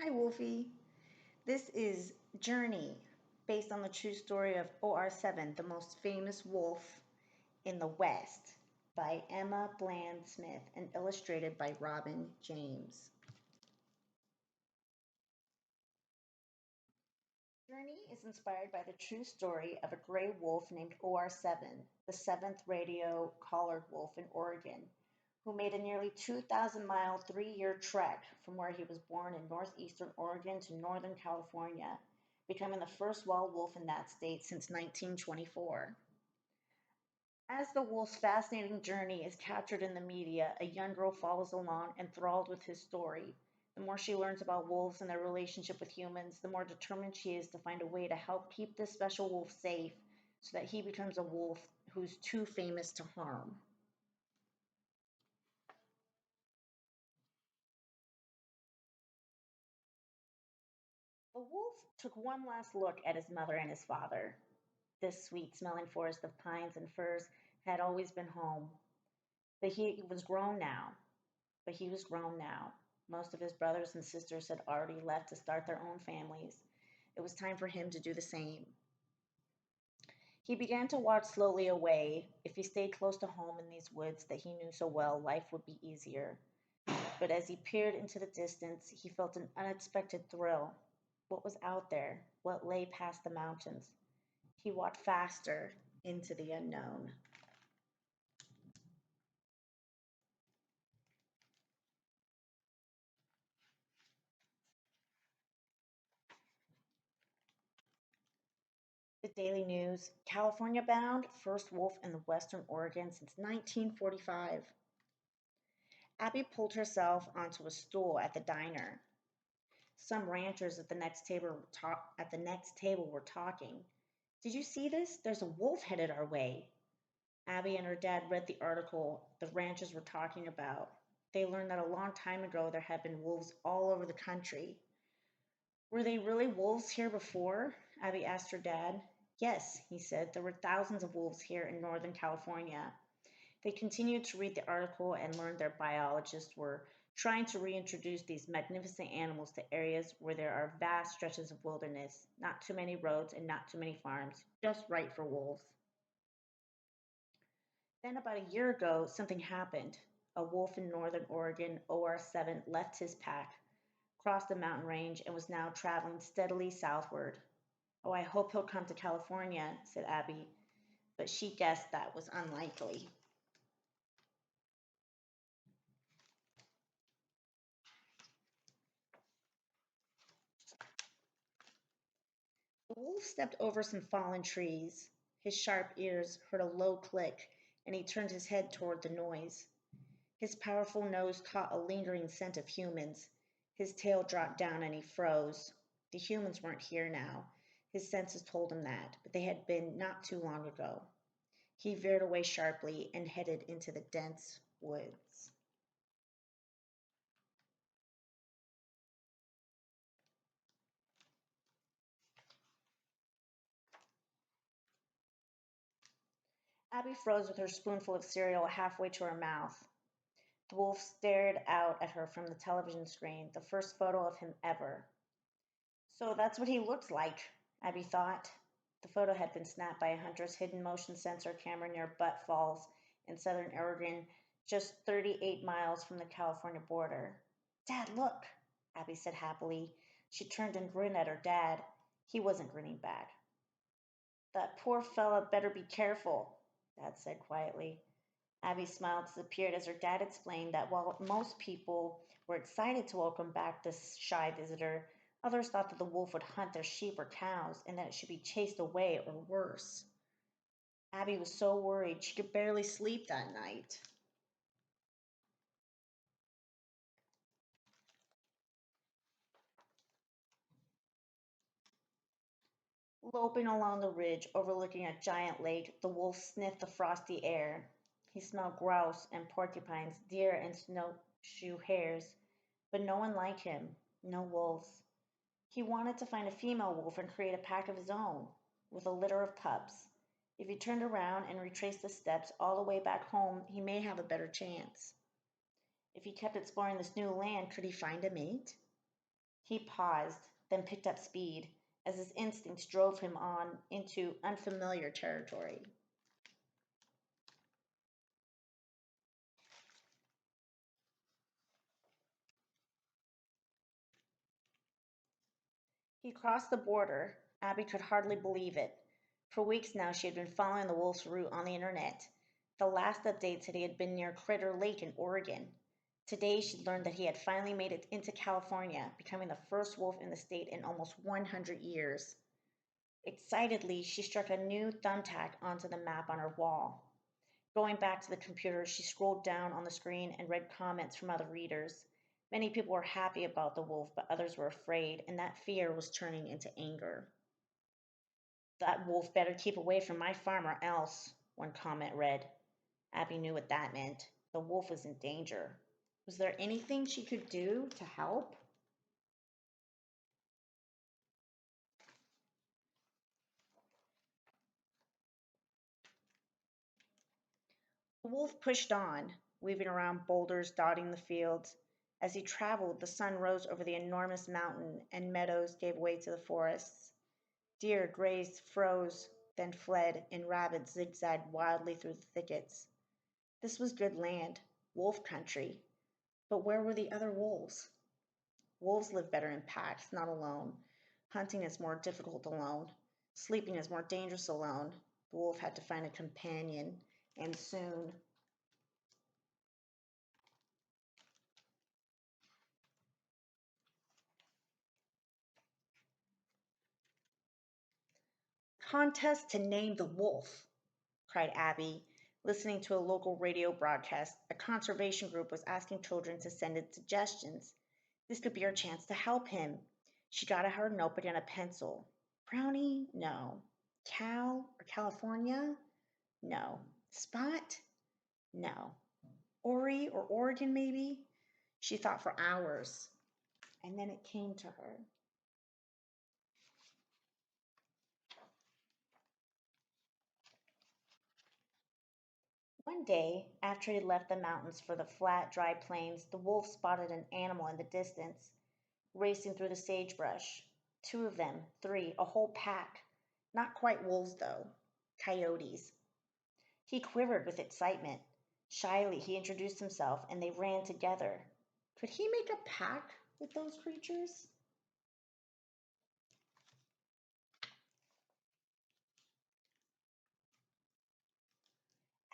Hi, Wolfie. This is Journey, based on the true story of OR7, the most famous wolf in the West, by Emma Bland Smith and illustrated by Robin James. Journey is inspired by the true story of a gray wolf named OR7, the seventh radio collared wolf in Oregon, who made a nearly 2,000-mile 3-year trek from where he was born in northeastern Oregon to northern California, becoming the first wild wolf in that state since 1924. As the wolf's fascinating journey is captured in the media, a young girl follows along, enthralled with his story. The more she learns about wolves and their relationship with humans, the more determined she is to find a way to help keep this special wolf safe so that he becomes a wolf who's too famous to harm. The wolf took one last look at his mother and his father. This sweet smelling forest of pines and firs had always been home. But he was grown now. But he was grown now. Most of his brothers and sisters had already left to start their own families. It was time for him to do the same. He began to walk slowly away. If he stayed close to home in these woods that he knew so well, life would be easier. But as he peered into the distance, he felt an unexpected thrill. What was out there? What lay past the mountains? He walked faster into the unknown. The Daily News, California bound, first wolf in the western Oregon since 1945. Abby pulled herself onto a stool at the diner. Some ranchers at the next table were talking. Did you see this? There's a wolf headed our way. Abby and her dad read the article the ranchers were talking about. They learned that a long time ago there had been wolves all over the country. Were they really wolves here before? Abby asked her dad. Yes, he said. There were thousands of wolves here in Northern California. They continued to read the article and learned their biologists were trying to reintroduce these magnificent animals to areas where there are vast stretches of wilderness, not too many roads and not too many farms, just right for wolves. Then, about a year ago, something happened. A wolf in northern Oregon, OR7, left his pack, crossed the mountain range, and was now traveling steadily southward. Oh, I hope he'll come to California, said Abby, but she guessed that was unlikely. The wolf stepped over some fallen trees. His sharp ears heard a low click, and he turned his head toward the noise. His powerful nose caught a lingering scent of humans. His tail dropped down and he froze. The humans weren't here now. His senses told him that, but they had been not too long ago. He veered away sharply and headed into the dense woods. Abby froze with her spoonful of cereal halfway to her mouth. The wolf stared out at her from the television screen, the first photo of him ever. So that's what he looks like, Abby thought. The photo had been snapped by a hunter's hidden motion sensor camera near Butte Falls in southern Oregon, just 38 miles from the California border. Dad, look, Abby said happily. She turned and grinned at her dad. He wasn't grinning back. That poor fella better be careful, Dad said quietly. Abby's smile disappeared as her dad explained that while most people were excited to welcome back this shy visitor, others thought that the wolf would hunt their sheep or cows and that it should be chased away or worse. Abby was so worried she could barely sleep that night. Loping along the ridge overlooking a giant lake, the wolf sniffed the frosty air. He smelled grouse and porcupines, deer and snowshoe hares, but no one like him, no wolves. He wanted to find a female wolf and create a pack of his own, with a litter of pups. If he turned around and retraced the steps all the way back home, he may have a better chance. If he kept exploring this new land, could he find a mate? He paused, then picked up speed, as his instincts drove him on into unfamiliar territory. He crossed the border. Abby could hardly believe it. For weeks now she had been following the wolf's route on the internet. The last update said he had been near Critter Lake in Oregon. Today she learned that he had finally made it into California, becoming the first wolf in the state in almost 100 years. Excitedly, she struck a new thumbtack onto the map on her wall. Going back to the computer, she scrolled down on the screen and read comments from other readers. Many people were happy about the wolf, but others were afraid, and that fear was turning into anger. That wolf better keep away from my farm or else, one comment read. Abby knew what that meant. The wolf was in danger. Was there anything she could do to help? The wolf pushed on, weaving around boulders dotting the fields. As he traveled, the sun rose over the enormous mountain, and meadows gave way to the forests. Deer grazed, froze, then fled, and rabbits zigzagged wildly through the thickets. This was good land, wolf country. But where were the other wolves? Wolves live better in packs, not alone. Hunting is more difficult alone. Sleeping is more dangerous alone. The wolf had to find a companion, and soon. Contest to name the wolf, cried Abby, listening to a local radio broadcast. A conservation group was asking children to send in suggestions. This could be her chance to help him. She got out her notebook and a pencil. Brownie? No. Cal or California? No. Spot? No. Ori or Oregon, maybe? She thought for hours, and then it came to her. One day, after he left the mountains for the flat, dry plains, the wolf spotted an animal in the distance, racing through the sagebrush. Two of them, three, a whole pack. Not quite wolves, though. Coyotes. He quivered with excitement. Shyly, he introduced himself, and they ran together. Could he make a pack with those creatures?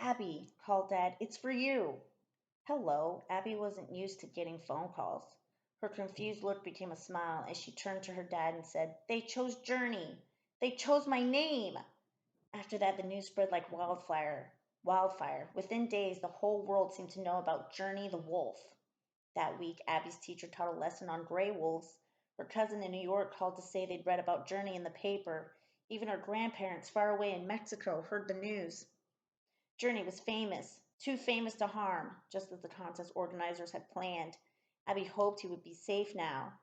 Abby, called Dad, it's for you. Hello. Abby wasn't used to getting phone calls. Her confused look became a smile as she turned to her dad and said, They chose Journey. They chose my name. After that, the news spread like wildfire. Wildfire. Within days, the whole world seemed to know about Journey the wolf. That week, Abby's teacher taught a lesson on gray wolves. Her cousin in New York called to say they'd read about Journey in the paper. Even her grandparents, far away in Mexico, heard the news. Journey was famous, too famous to harm, just as the contest organizers had planned. Abby hoped he would be safe now.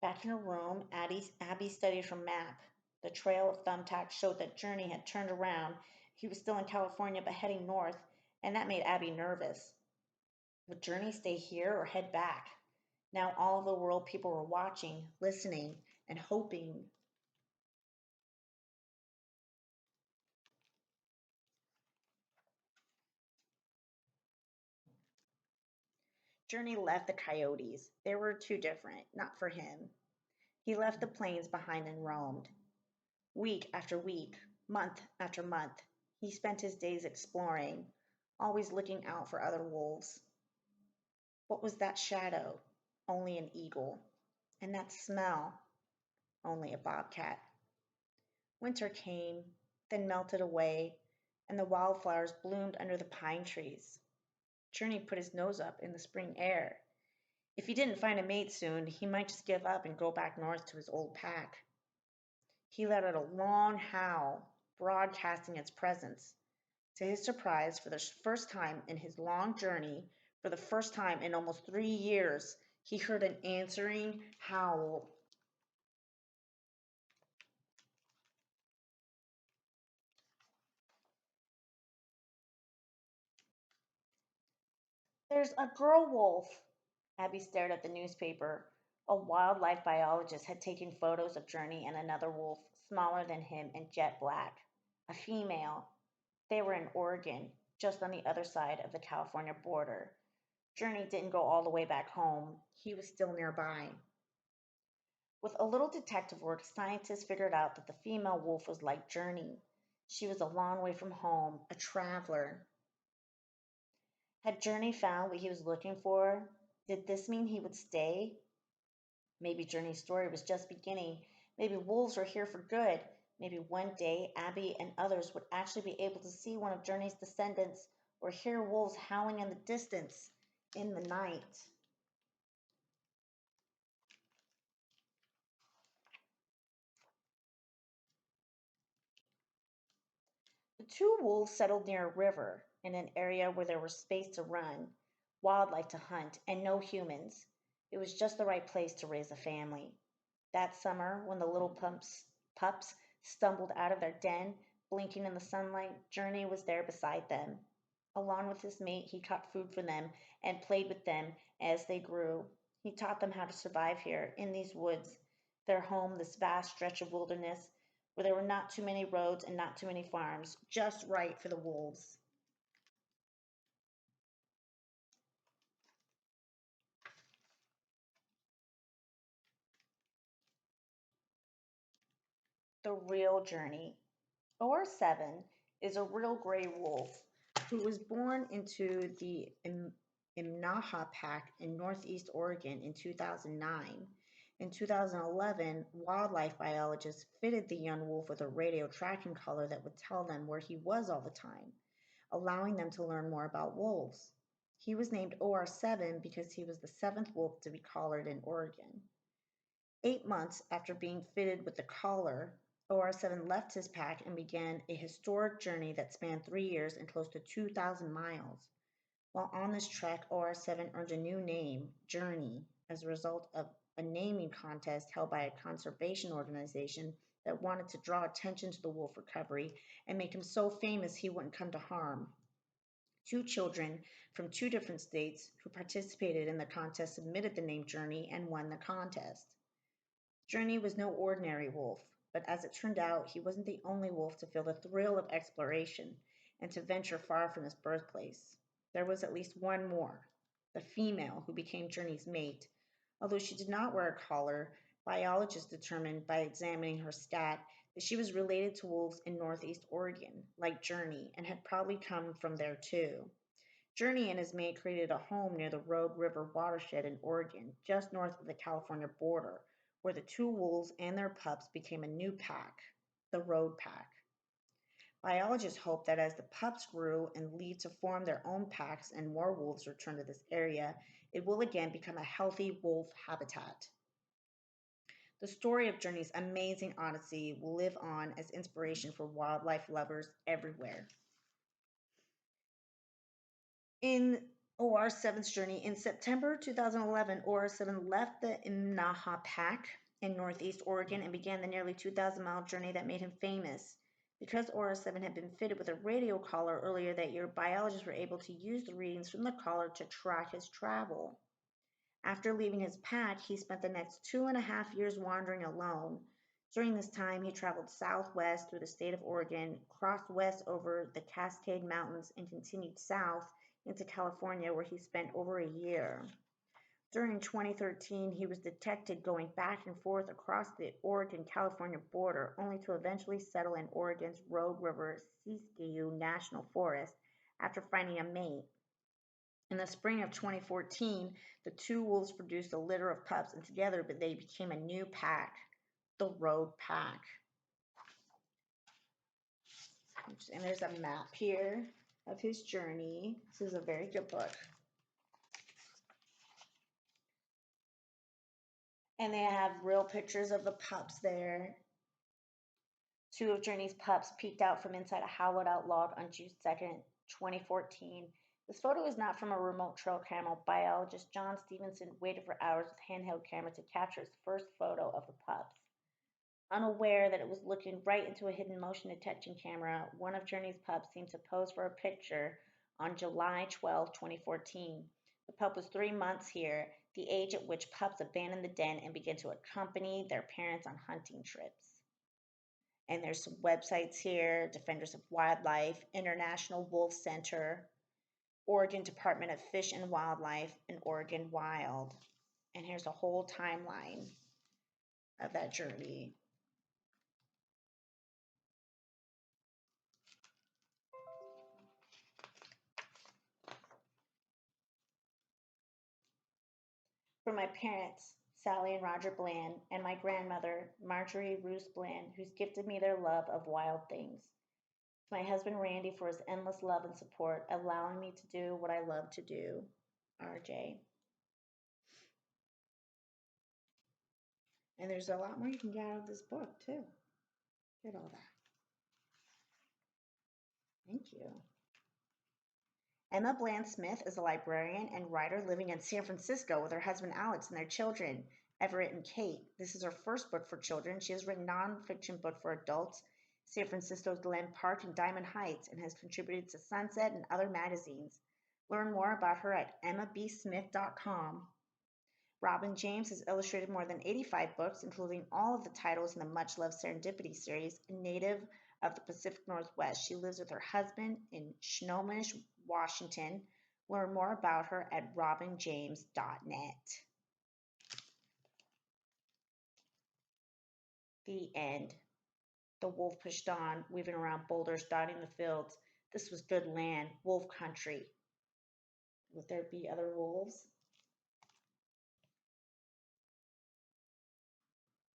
Back in her room, Abby studied her map. The trail of thumbtacks showed that Journey had turned around. He was still in California but heading north, and that made Abby nervous. Would Journey stay here or head back? Now all of the world people were watching, listening, and hoping. Journey left the coyotes. They were too different, not for him. He left the plains behind and roamed. Week after week, month after month, he spent his days exploring, always looking out for other wolves. What was that shadow? Only an eagle. And that smell? Only a bobcat. Winter came, then melted away, and the wildflowers bloomed under the pine trees. Journey put his nose up in the spring air. If he didn't find a mate soon, he might just give up and go back north to his old pack. He let out a long howl, broadcasting its presence. To his surprise, for the first time in his long journey, for the first time in almost 3 years, he heard an answering howl. There's a girl wolf. Abby stared at the newspaper. A wildlife biologist had taken photos of Journey and another wolf, smaller than him and jet black. A female. They were in Oregon, just on the other side of the California border. Journey didn't go all the way back home. He was still nearby. With a little detective work, scientists figured out that the female wolf was like Journey. She was a long way from home, a traveler. Had Journey found what he was looking for? Did this mean he would stay? Maybe Journey's story was just beginning. Maybe wolves were here for good. Maybe one day Abby and others would actually be able to see one of Journey's descendants or hear wolves howling in the distance in the night. The two wolves settled near a river in an area where there was space to run, wildlife to hunt, and no humans. It was just the right place to raise a family. That summer, when the little pups stumbled out of their den, blinking in the sunlight, Journey was there beside them. Along with his mate, he caught food for them and played with them as they grew. He taught them how to survive here in these woods, their home, this vast stretch of wilderness where there were not too many roads and not too many farms, just right for the wolves. The real Journey. OR7 is a real gray wolf who was born into the Imnaha Pack in northeast Oregon in 2009. In 2011, wildlife biologists fitted the young wolf with a radio tracking collar that would tell them where he was all the time, allowing them to learn more about wolves. He was named OR7 because he was the seventh wolf to be collared in Oregon. 8 months after being fitted with the collar, OR7 left his pack and began a historic journey that spanned 3 years and close to 2,000 miles. While on this trek, OR7 earned a new name, Journey, as a result of a naming contest held by a conservation organization that wanted to draw attention to the wolf recovery and make him so famous he wouldn't come to harm. Two children from two different states who participated in the contest submitted the name Journey and won the contest. Journey was no ordinary wolf, but as it turned out, he wasn't the only wolf to feel the thrill of exploration and to venture far from his birthplace. There was at least one more, the female who became Journey's mate. Although she did not wear a collar, biologists determined by examining her scat that she was related to wolves in northeast Oregon, like Journey, and had probably come from there too. Journey and his mate created a home near the Rogue River watershed in Oregon, just north of the California border, where the two wolves and their pups became a new pack, the Road Pack. Biologists hope that as the pups grew and leave to form their own packs and more wolves return to this area, it will again become a healthy wolf habitat. The story of Journey's amazing odyssey will live on as inspiration for wildlife lovers everywhere. In OR7's journey, in September 2011, OR7 left the Imnaha Pack in northeast Oregon and began the nearly 2,000-mile journey that made him famous. Because OR7 had been fitted with a radio collar earlier that year, biologists were able to use the readings from the collar to track his travel. After leaving his pack, he spent the next 2.5 years wandering alone. During this time, he traveled southwest through the state of Oregon, crossed west over the Cascade Mountains, and continued south into California, where he spent over a year. During 2013, he was detected going back and forth across the Oregon-California border, only to eventually settle in Oregon's Rogue River Siskiyou National Forest after finding a mate. In the spring of 2014, the two wolves produced a litter of pups, and together they became a new pack, the Road Pack. And there's a map here of his journey. This is a very good book. And they have real pictures of the pups there. Two of Journey's pups peeked out from inside a hollowed-out log on June 2nd, 2014. This photo is not from a remote trail camera. Biologist John Stevenson waited for hours with handheld camera to capture his first photo of the pups. Unaware that it was looking right into a hidden motion detection camera, one of Journey's pups seemed to pose for a picture on July 12, 2014. The pup was 3 months here, the age at which pups abandon the den and begin to accompany their parents on hunting trips. And there's some websites here: Defenders of Wildlife, International Wolf Center, Oregon Department of Fish and Wildlife, and Oregon Wild. And here's a whole timeline of that journey. For my parents, Sally and Roger Bland, and my grandmother, Marjorie Roos Bland, who's gifted me their love of wild things. To my husband, Randy, for his endless love and support, allowing me to do what I love to do. RJ. And there's a lot more you can get out of this book, too. Get all that. Thank you. Emma Bland Smith is a librarian and writer living in San Francisco with her husband Alex and their children, Everett and Kate. This is her first book for children. She has written nonfiction book for adults, San Francisco's Glen Park and Diamond Heights, and has contributed to Sunset and other magazines. Learn more about her at emmabsmith.com. Robin James has illustrated more than 85 books, including all of the titles in the much-loved Serendipity series, a native of the Pacific Northwest. She lives with her husband in Snohomish, Washington. Learn more about her at robinjames.net. The end. The wolf pushed on, weaving around boulders, dotting the fields. This was good land, wolf country. Would there be other wolves?